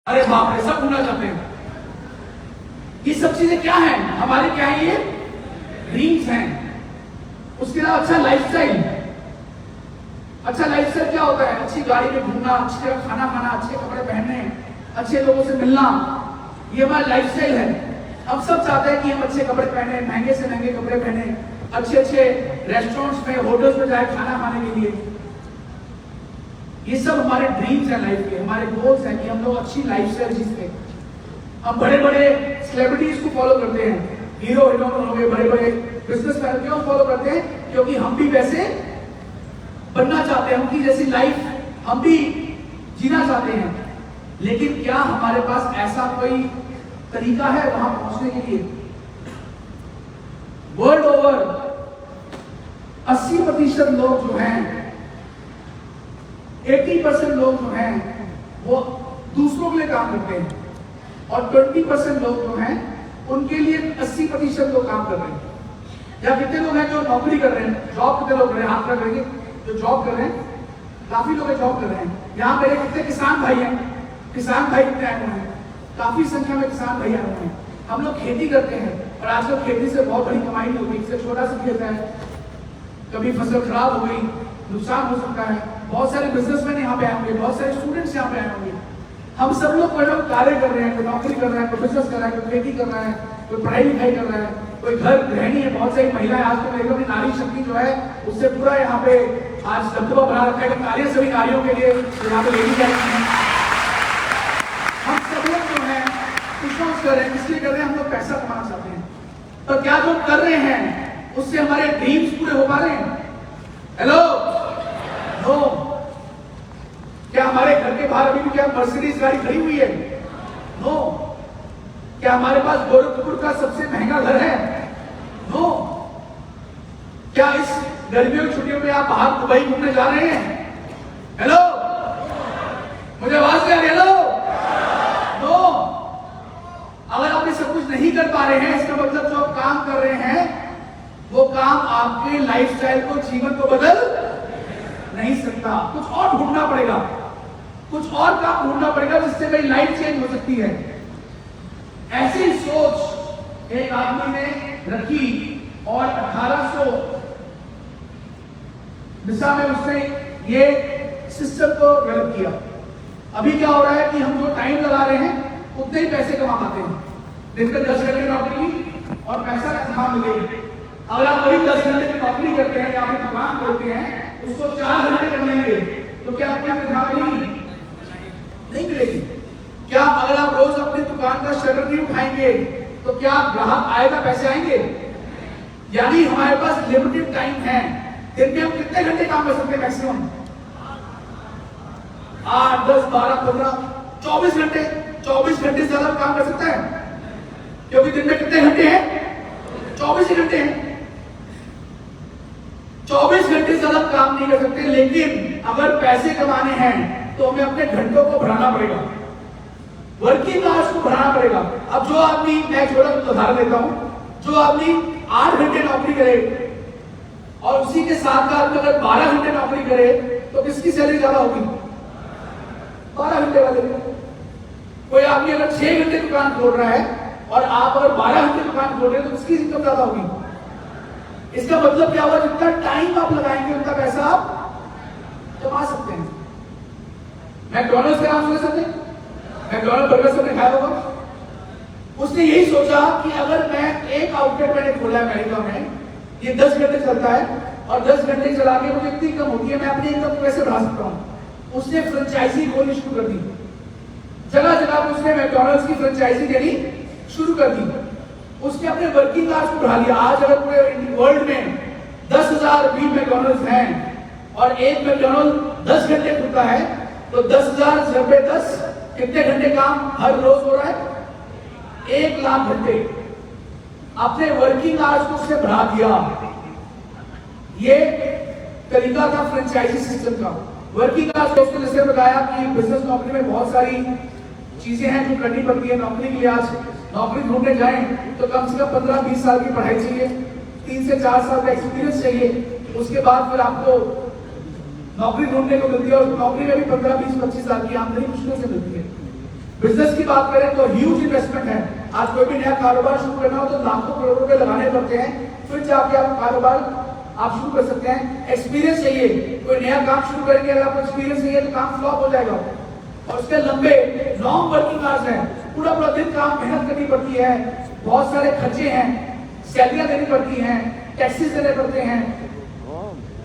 अरे बाप रे, सब भूलना चाहते हैं। ये सब चीजें क्या है हमारे, क्या है ये ड्रीम्स हैं। उसके अलावा अच्छा लाइफस्टाइल। अच्छा लाइफस्टाइल क्या होता है? अच्छी गाड़ी में घूमना, अच्छी जगह खाना खाना, अच्छे कपड़े पहनने, अच्छे लोगों से मिलना, ये हमारा लाइफस्टाइल है। हम सब चाहते हैं कि हम अच्छे कपड़े पहने, महंगे से महंगे कपड़े पहने, अच्छे अच्छे रेस्टोरेंट्स में, होटल्स में जाए खाना खाने के लिए। ये सब हमारे ड्रीम्स हैं लाइफ के, हमारे गोल्स हैं कि हम लोग अच्छी लाइफस्टाइल जीते। हम बड़े बड़े सेलिब्रिटीज को फॉलो करते हैं, हीरो हीरोइन हो गए, बड़े बड़े बिजनेसमैन क्यों फॉलो करते हैं? क्योंकि हम भी वैसे बनना चाहते हैं, उनकी जैसी लाइफ हम भी जीना चाहते हैं। लेकिन क्या हमारे पास ऐसा कोई तरीका है वहां पहुंचने के लिए? वर्ल्ड ओवर 80% लोग जो हैं, 80% लोग जो हैं वो दूसरों के लिए काम करते हैं, और 20% लोग जो हैं उनके लिए 80% लोग काम कर रहे हैं। या कितने लोग हैं जो नौकरी कर रहे हैं, जॉब कितने लोग कर रहे हैं? हाथ कर रहे हैं जो जॉब कर रहे हैं, काफी लोग जॉब कर रहे हैं। यहाँ मेरे कितने किसान भाई हैं? किसान भाई कितने आए हुए हैं? काफी संख्या में किसान भाई आए हुए हैं। हम लोग खेती करते हैं और आजकल खेती से बहुत बड़ी कमाई हो गई। इससे छोटा सा खेत है, कभी फसल खराब हो गई, नुकसान हो सकता है। बहुत सारे बिजनेसमैन यहाँ पे आए होंगे, बहुत सारे स्टूडेंट्स यहाँ पे आए होंगे। हम सब लोग कोई लोग कार्य कर रहे हैं, कोई नौकरी कर रहा है, कोई बिजनेस कर रहा है, कोई खेती कर रहा है, कोई पढ़ाई लिखाई कर रहा है, कोई घर गृहिणी है। बहुत सारी महिलाएं आज तो मेरे नारी शक्ति जो है उससे पूरा यहाँ पे आज दबदबा बना रखा है। कार्य सभी नारियों के लिए यहाँ पे लेडी जाती है। हम सब लोग जो है कुछ कर रहे हैं, इसलिए कर रहे हैं हम लोग पैसा कमाना चाहते हैं। तो क्या जो कर रहे हैं उससे हमारे ड्रीम्स पूरे हो पा रहे हैं? Hello, no. क्या हमारे घर के बाहर अभी भी क्या मर्सिडीज गाड़ी खड़ी हुई है? नो। क्या हमारे पास गोरखपुर का सबसे महंगा घर है? नो। क्या इस गर्मियों की छुट्टियों में आप बाहर दुबई घूमने जा रहे हैं? हेलो, मुझे आवाज नहीं आ रही? Hello, no. अगर आप ये सब कुछ नहीं कर पा रहे हैं, इसका मतलब जो आप काम कर रहे हैं वो काम आपके लाइफस्टाइल को, जीवन को बदल नहीं सकता। कुछ और ढूंढना पड़ेगा, कुछ और काम ढूंढना पड़ेगा जिससे मेरी लाइफ चेंज हो सकती है। ऐसी सोच एक आदमी ने रखी और 1800 दिशा में उसने ये सिस्टम को डेवलप किया। अभी क्या हो रहा है कि हम जो टाइम लगा रहे हैं उतने ही पैसे कमा पाते हैं। दिन में 10 घंटे नौकरी की और पैसा कमा मिलेगी। अगर आप वही 10 घंटे की नौकरी करते हैं या फिर दुकान खोलते हैं, उसको 4 घंटे कमाएंगे तो क्या आपको तनख्वाह मिलेगी? नहीं मिलेगी। क्या अगर आप रोज अपनी दुकान का शटर नहीं उठाएंगे तो क्या ग्राहक आएगा, पैसे आएंगे? यानी हमारे पास लिमिटेड टाइम है। दिन में हम कितने घंटे काम कर सकते हैं? मैक्सिमम 8, 10, 12, 15, 24 घंटे। 24 घंटे से ज्यादा काम कर सकता है? क्योंकि दिन में कितने घंटे हैं? 24 घंटे हैं। 24 घंटे से ज्यादा काम नहीं कर सकते। लेकिन अगर पैसे कमाने हैं तो हमें अपने घंटों को बढ़ाना पड़ेगा, वर्किंग आवर्स को बढ़ाना पड़ेगा। अब जो आदमी, मैं छोटा उदाहरण देता हूं, जो आदमी 8 घंटे नौकरी करे और उसी के साथ आदमी अगर 12 घंटे नौकरी करे तो किसकी सैलरी ज्यादा होगी? 12 घंटे वाले। कोई आदमी अगर 6 घंटे दुकान खोल रहा है और आप अगर 12 घंटे दुकान खोल रहे हैं तो उसकी इनकम ज्यादा होगी। इसका मतलब क्या हुआ? जितना टाइम आप लगाएंगे उतना पैसा आप कमा सकते हैं। मैकडॉनल्ड्स का नाम सुने सकते हैं? मैकडॉनल्ड बर्गर सबने खाया होगा। उसने यही सोचा कि अगर मैं एक आउटलेट मैंने खोला अमेरिका में, ये 10 घंटे चलता है और 10 घंटे चला के मुझे इतनी इनकम होती है, मैं अपनी इनकम को कैसे बढ़ा सकता हूं? उसने फ्रेंचाइजी खोलनी शुरू कर दी। जगह जगह पर उसने मैकडॉनल्ड्स की फ्रेंचाइजी देनी शुरू कर दी। उसने अपने वर्किंग आवर्स को बढ़ा लिया। आज अगर पूरे वर्ल्ड में 10,000 भी मैकडॉनल्ड्स हैं और एक मैकडॉनल्ड 10 घंटे खुलता है तो 10,000 × 10 कितने घंटे काम हर रोज हो रहा है? 1 लाख घंटे। अपने वर्किंग आवर्स को उसने बढ़ा दिया। ये तरीका था फ्रेंचाइजी सिस्टम का। वर्किंग आवर्स को उसने जैसे बताया कि बिजनेस नौकरी में बहुत सारी चीजें हैं जो करनी पड़ती है नौकरी के लिए। आज नौकरी ढूंढने जाएं तो कम से कम 15-20 साल की पढ़ाई चाहिए, 3 से 4 साल का एक्सपीरियंस चाहिए। उसके बाद फिर आपको नौकरी ढूंढने को मिलती है और नौकरी में भी 15, 20, 25 साल की आमदनी मुश्किल से मिलती है। बिजनेस की बात करें तो ह्यूज इन्वेस्टमेंट है। आज कोई भी नया कारोबार शुरू करना हो तो लाखों करोड़ रुपए लगाने पड़ते हैं, फिर जाके आप कारोबार आप शुरू कर सकते हैं। एक्सपीरियंस चाहिए, कोई नया काम शुरू करेंगे अगर आपको एक्सपीरियंस नहीं है तो काम फ्लॉप हो जाएगा। और उसके लंबे लॉन्ग वर्किंग आवर्स हैं, पूरा पूरा दिन काम मेहनत करनी पड़ती है, बहुत सारे खर्चे हैं, सैलरियां देनी पड़ती हैं, टैक्सेस देने पड़ते हैं,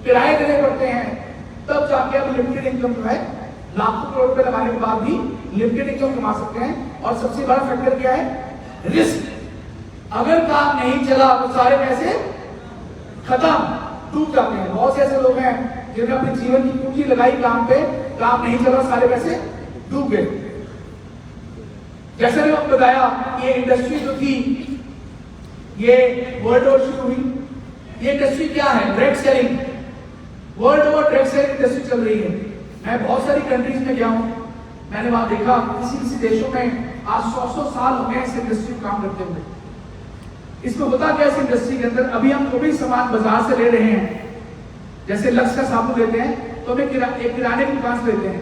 किराए देने पड़ते हैं, तब जाके आप लिमिटेड इनकम जो है लाखों करोड़ रुपए लगाने के बाद भी लिमिटेड इनकम कमा सकते हैं। और सबसे बड़ा फैक्टर क्या है? रिस्क। अगर काम नहीं चला तो सारे पैसे खत्म, डूब जाते हैं। बहुत से ऐसे लोग हैं जिन्होंने अपने जीवन की पूंजी लगाई काम पे, काम नहीं चला, सारे पैसे डूब गए। जैसे मैंने आपको बताया, ये इंडस्ट्री जो थी ये वर्ल्ड वॉर शुरू हुई। ये इंडस्ट्री क्या है? Drug selling. World over drug selling industry चल रही है। मैं बहुत सारी कंट्रीज में गया हूं, मैंने वहां देखा किसी किसी देशों में आज 100 साल हो गए इस इंडस्ट्री में काम करते हुए। इसमें होता क्या इस इंडस्ट्री के अंदर? अभी हम जो भी सामान बाजार से ले रहे हैं, जैसे लक्स का साबुन लेते हैं तो हमें एक किराने की दुकान से लेते हैं।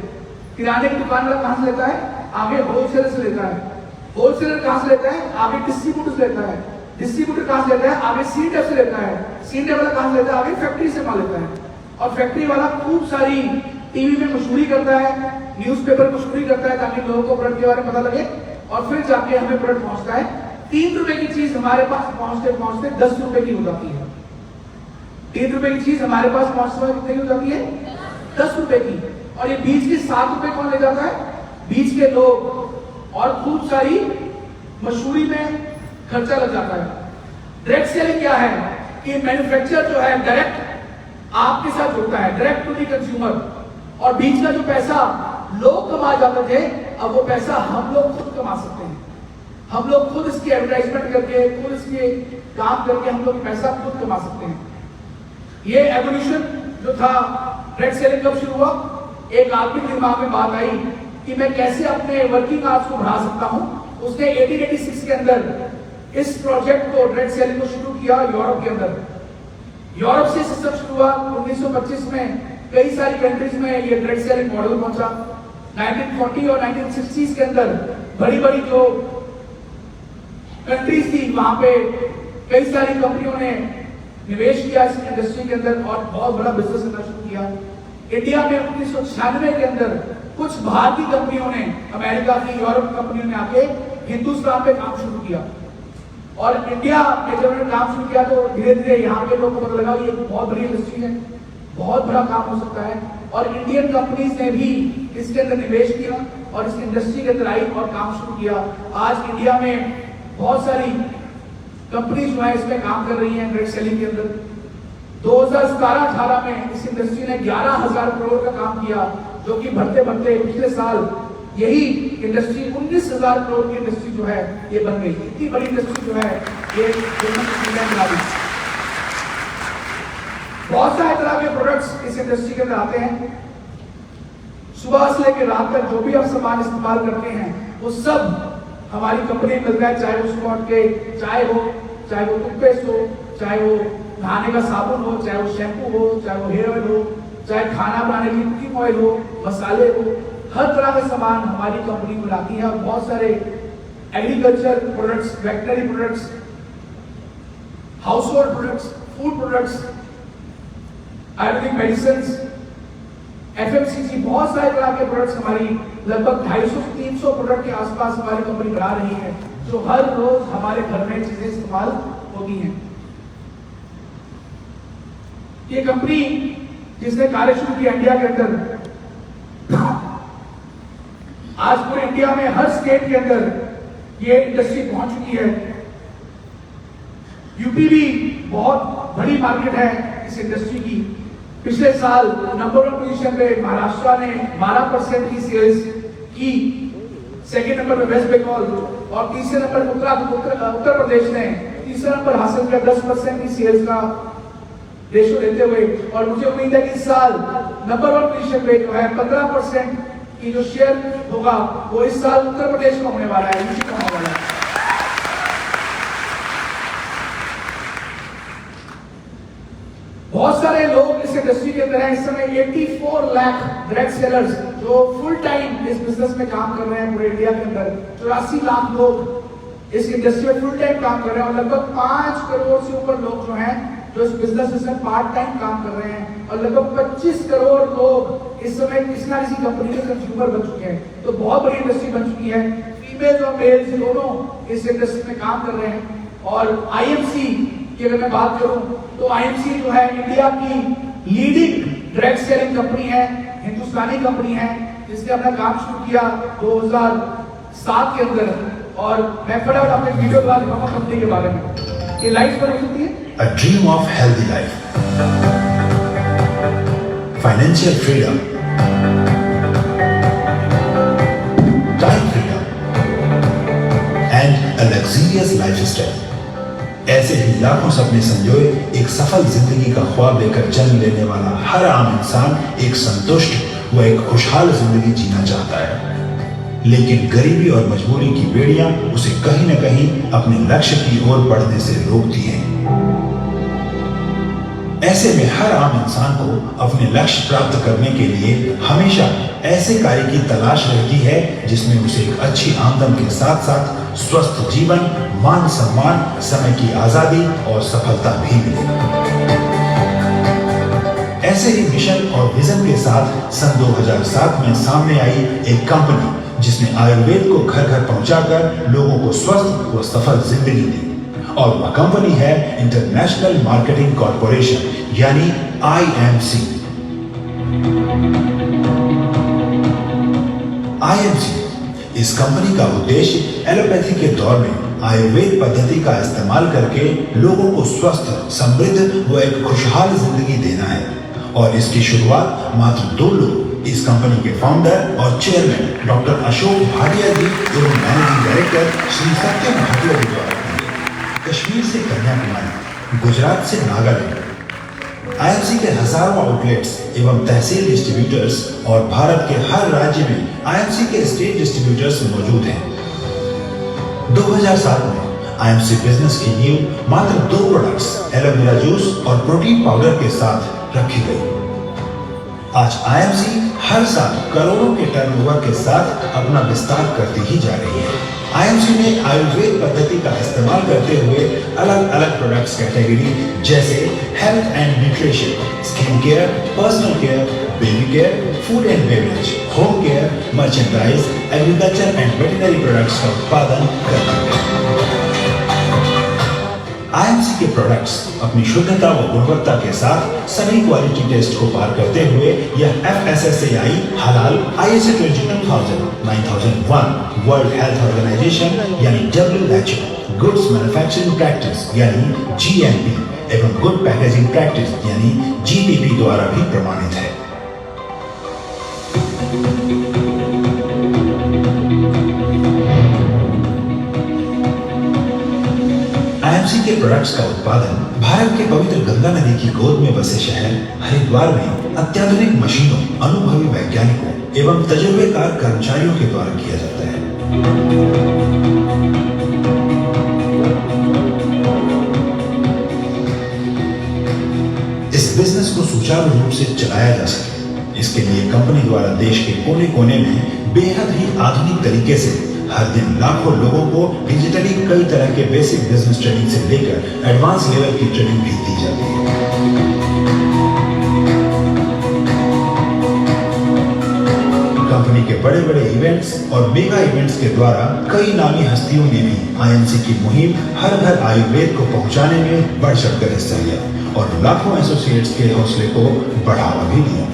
किराने की दुकान वाला कहां से लेता है? आगे होलसेलर से लेता है। होलसेलर कहां से लेता है? आगे डिस्ट्रीब्यूटर से लेता है। डिस्ट्रीब्यूटर कहां से लेता है? आगे सीडेफ से लेता है। सीडेफ वाला कहां से लेता है? आगे फैक्ट्री से माल लेता है। और फैक्ट्री वाला खूब सारी टीवी में मशहूरी करता है, न्यूज़पेपर में मशहूरी करता है ताकि लोगों को प्रोडक्ट के बारे में पता लगे, और फिर जाके हमें प्रोडक्ट पहुंचता है। 3 रुपए की चीज हमारे पास पहुंचते पहुंचते 10 रुपए की हो जाती है। 3 रुपए की चीज हमारे पास पहुंचते हुए कितने की हो जाती है? 10 रुपए की। और ये बीच के 7 रुपए कौन ले जाता है? बीच के लोग। और खूब सारी मशहूरी में खर्चा लग जाता है। डायरेक्ट सेलिंग क्या है? कि मैन्युफैक्चरर जो है डायरेक्ट आपके साथ जुड़ता है, डायरेक्ट टू दी कंज्यूमर, और बीच का जो पैसा लोग कमा जाते थे, अब वो पैसा हम लोग खुद कमा सकते हैं। हम लोग खुद इसकी एडवर्टाइजमेंट करके, खुद इसके काम करके हम लोग पैसा खुद कमा सकते हैं। ये एवोल्यूशन जो था डायरेक्ट सेलिंग कब शुरू हुआ? एक आदमी के दिमाग में बात आई कि मैं कैसे अपने वर्किंग आवर्स को बढ़ा सकता हूं। उसने 1886 के अंदर इस प्रोजेक्ट को, डायरेक्ट सेलिंग को शुरू किया यूरोप के अंदर। यूरोप से सिस्टम शुरू हुआ। 1925 में कई सारी कंट्रीज में ये डायरेक्ट सेलिंग मॉडल पहुंचा। 1940 और 1960s के अंदर बड़ी बड़ी जो कंट्रीज थी वहां पे कई सारी कंपनियों ने निवेश किया इस इंडस्ट्री के अंदर और बहुत बड़ा बिजनेस करना शुरू किया। इंडिया में 1996 के अंदर कुछ भारतीय कंपनियों ने, अमेरिका की, यूरोप कंपनियों ने आके हिंदुस्तान पे काम शुरू किया। और इंडिया में जब उन्होंने काम शुरू किया तो धीरे धीरे यहाँ के लोगों को पता लगा ये बहुत बड़ी इंडस्ट्री है, बहुत बड़ा काम हो सकता है। और इंडियन कंपनीज ने भी इसके अंदर निवेश किया और इस इंडस्ट्री के अंदर आई और काम शुरू किया। आज इंडिया में बहुत सारी कंपनीज जो है इसमें काम कर रही हैं डायरेक्ट सेलिंग के अंदर। 2017-18 में इस इंडस्ट्री ने 11,000 करोड़ का काम किया, जो कि बढ़ते बढ़ते पिछले साल यही इंडस्ट्री 19,000 करोड़ की इंडस्ट्री जो है ये बन गई। इतनी बड़ी इंडस्ट्री जो है ये बहुत सारे तरह के प्रोडक्ट्स इस इंडस्ट्री के अंदर आते हैं। सुबह से लेकर रात तक जो भी आप सामान इस्तेमाल करते हैं वो सब हमारी कंपनी में मिलता है। चाहे वो सुबह उठ के चाय हो, चाहे वो टूथपेस्ट हो, चाहे वो नहाने का साबुन हो, चाहे वो शैम्पू हो, चाहे वो हेयर ऑयल हो, चाहे खाना बनाने की कुकिंग ऑयल हो, मसाले हो, हर तरह का सामान हमारी कंपनी में लाती है। और बहुत सारे agriculture products, veterinary products, house hold products, food products, Ayurvedic medicine, FMCG, बहुत सारे तरह के प्रोडक्ट्स हमारी लगभग 250 से 300 प्रोडक्ट के आसपास हमारी कंपनी बना रही है, जो हर रोज हमारे घर में चीजें इस्तेमाल होती हैं। ये कंपनी जिसने कार्य शुरू किया इंडिया के अंदर, आज पूरे इंडिया में हर स्टेट के अंदर ये इंडस्ट्री पहुंच चुकी है। यूपी भी बहुत बड़ी मार्केट है इस इंडस्ट्री की। पिछले साल नंबर 1 पोजीशन पे महाराष्ट्र ने 12% की सेल्स की, सेकंड नंबर पे वेस्ट बंगाल और तीसरे नंबर उत्तर प्रदेश ने तीसरा नंबर हासिल किया 10% की सेल्स का रेशो लेते हुए। और मुझे उम्मीद है कि इस साल नंबर 1 पोजीशन पे जो है 15% की जो शेयर होगा वो इस साल उत्तर प्रदेश का होने वाला है, यूपी का होने वाला है। बहुत सारे लोग इस इंडस्ट्री के अंदर हैं। इस समय 84 लाख डायरेक्ट सेलर्स जो फुल टाइम इस बिजनेस में काम कर रहे हैं पूरे इंडिया के अंदर 84 लाख लोग इस इंडस्ट्री में फुल टाइम काम कर रहे हैं और लगभग 5 करोड़ से ऊपर लोग जो हैं जो इस बिजनेस में पार्ट टाइम काम कर रहे हैं और लगभग 25 करोड़ लोग इस समय किसी ना किसी कंपनी के कंज्यूमर बन चुके हैं। तो बहुत बड़ी इंडस्ट्री बन चुकी है, फीमेल और मेल दोनों इस इंडस्ट्री में काम कर रहे हैं। और आईएमसी की अगर मैं बात करूं तो आईएमसी जो है इंडिया की लीडिंग डायरेक्ट सेलिंग कंपनी है, हिंदुस्तानी कंपनी है, जिसने अपना काम शुरू किया 2007 के अंदर। और मैं फटाफट अपने वीडियो द्वारा दिखाऊंगा कंपनी के बारे में। ये लाइफ पर हो सकती है। A dream of healthy life, financial freedom, time freedom, and a luxurious lifestyle. ऐसे ही लाखों सपने संजोए एक सफल जिंदगी का ख्वाब लेकर जन्म लेने वाला हर आम इंसान एक संतुष्ट व एक खुशहाल जिंदगी जीना चाहता है, लेकिन गरीबी और मजबूरी की बेड़ियां उसे कहीं न कहीं अपने लक्ष्य की ओर बढ़ने से रोकती हैं। ऐसे में हर आम इंसान को अपने लक्ष्य प्राप्त करने के लिए हमेशा ऐसे कार्य की तलाश रहती है जिसमें उसे एक अच्छी आमदन के साथ साथ स्वस्थ जीवन, मान सम्मान, समय की आजादी और सफलता भी मिले। ऐसे ही मिशन और विजन के साथ सन 2007 में सामने आई एक कंपनी जिसने आयुर्वेद को घर घर पहुंचाकर लोगों को स्वस्थ व सफल जिंदगी दी, और वह कंपनी है इंटरनेशनल मार्केटिंग कॉर्पोरेशन यानी आईएमसी। आईएमसी इस कंपनी का उद्देश्य एलोपैथी के दौर में आयुर्वेद पद्धति का इस्तेमाल करके लोगों को स्वस्थ, समृद्ध व एक खुशहाल जिंदगी देना है। और इसकी शुरुआत मात्र 2 लोग, इस कंपनी के फाउंडर और चेयरमैन डॉक्टर अशोक भाटिया जी एवं मैनेजिंग डायरेक्टर श्री सत्यम भाटिया जी द्वारा कश्मीर से कन्याकुमारी, गुजरात से नागालैंड। आईएमसी के हजारों आउटलेट्स एवं तहसील डिस्ट्रीब्यूटर्स और भारत के हर राज्य में आईएमसी के स्टेट डिस्ट्रीब्यूटर्स मौजूद हैं। 2007 में आईएमसी बिजनेस की नींव मात्र 2 प्रोडक्ट्स एलोवेरा जूस और प्रोटीन पाउडर के साथ रखी गई। आज आईएमसी हर साल करोड़ों के टर्नओवर के साथ अपना विस्तार करती ही जा रही है। आईएमसी ने आयुर्वेद पद्धति का इस्तेमाल करते हुए अलग अलग प्रोडक्ट्स कैटेगरी जैसे health and nutrition, skin care, personal care, baby care, food and beverage, home care, merchandise, agriculture and veterinary products का उत्पादन करती है। आईएमसी के प्रोडक्ट्स अपनी शुद्धता व गुणवत्ता के साथ सभी क्वालिटी टेस्ट को पार करते हुए यह FSSAI हलाल, ISO 22000, 9001, वर्ल्ड हेल्थ ऑर्गेनाइजेशन यानी WHO, गुड्स मैन्युफैक्चरिंग प्रैक्टिस यानी GMP एवं गुड पैकेजिंग प्रैक्टिस यानी GPP द्वारा भी प्रमाणित है। आईएमसी के प्रोडक्ट्स का उत्पादन भारत के पवित्र गंगा नदी की गोद में बसे शहर हरिद्वार में अत्याधुनिक मशीनों, अनुभवी वैज्ञानिकों एवं तजुर्बेकार कर्मचारियों के द्वारा किया जाता है। इस बिजनेस को सुचारू रूप से चलाया जा सके, इसके लिए कंपनी द्वारा देश के कोने कोने में बेहद ही आधुनिक तरीके से हर दिन लाखों लोगों को डिजिटली कई तरह के बेसिक बिजनेस ट्रेनिंग से लेकर एडवांस लेवल की ट्रेनिंग भी दी जाती है। कंपनी के बड़े बड़े इवेंट्स और मेगा इवेंट्स के द्वारा कई नामी हस्तियों ने भी आईएमसी की मुहिम हर घर आयुर्वेद को पहुंचाने में बढ़ चढ़कर हिस्सा लिया और लाखों एसोसिएट्स के हौसले को बढ़ावा भी दिया।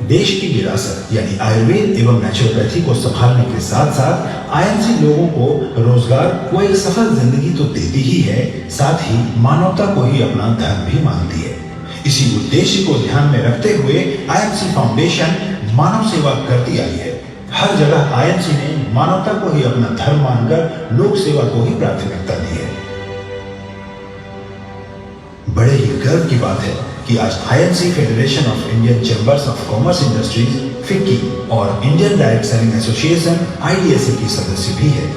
देश की विरासत यानी आयुर्वेद एवं नेचुरोपैथी को संभालने के साथ साथ आईएमसी लोगों को रोजगार व एक सफल जिंदगी तो देती ही है, साथ ही मानवता को ही अपना धर्म भी मानती है। इसी उद्देश्य को ध्यान में रखते हुए आईएमसी फाउंडेशन मानव सेवा करती आई है। हर जगह आईएमसी ने मानवता को ही अपना धर्म मानकर लोक सेवा को ही प्राथमिकता दी है। बड़े ही गर्व की बात है कि आज IMC federation of Indian chambers of commerce industries FICCI और Indian direct selling association IDSA की सदस्य भी है।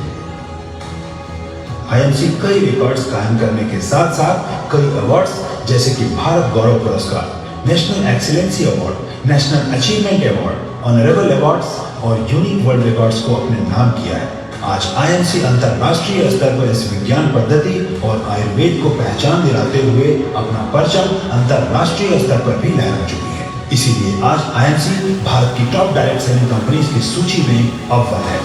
आईएमसी कई रिकॉर्ड्स कायम करने के साथ साथ कई अवार्ड्स जैसे कि भारत गौरव पुरस्कार, national excellency award, national achievement award honourable awards और यूनिक वर्ल्ड रिकॉर्ड्स को अपने नाम किया है। आज आईएमसी अंतरराष्ट्रीय स्तर पर इस विज्ञान पद्धति और आयुर्वेद को पहचान दिलाते हुए अपना परचम अंतरराष्ट्रीय स्तर पर भी लहरा चुकी है। इसीलिए आज आईएमसी भारत की टॉप डायरेक्ट सेलिंग कंपनीज की सूची में अव्वल है।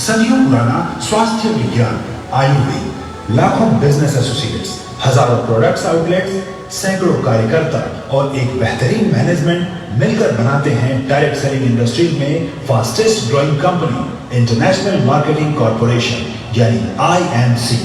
सदियों पुराना स्वास्थ्य विज्ञान आयुर्वेद, लाखों बिजनेस एसोसिएट्स, हजारों प्रोडक्ट्स आउटलेट्स, सैकड़ों कार्यकर्ता और एक बेहतरीन मैनेजमेंट मिलकर बनाते हैं डायरेक्ट सेलिंग इंडस्ट्री में fastest growing company international marketing corporation यानी आईएमसी।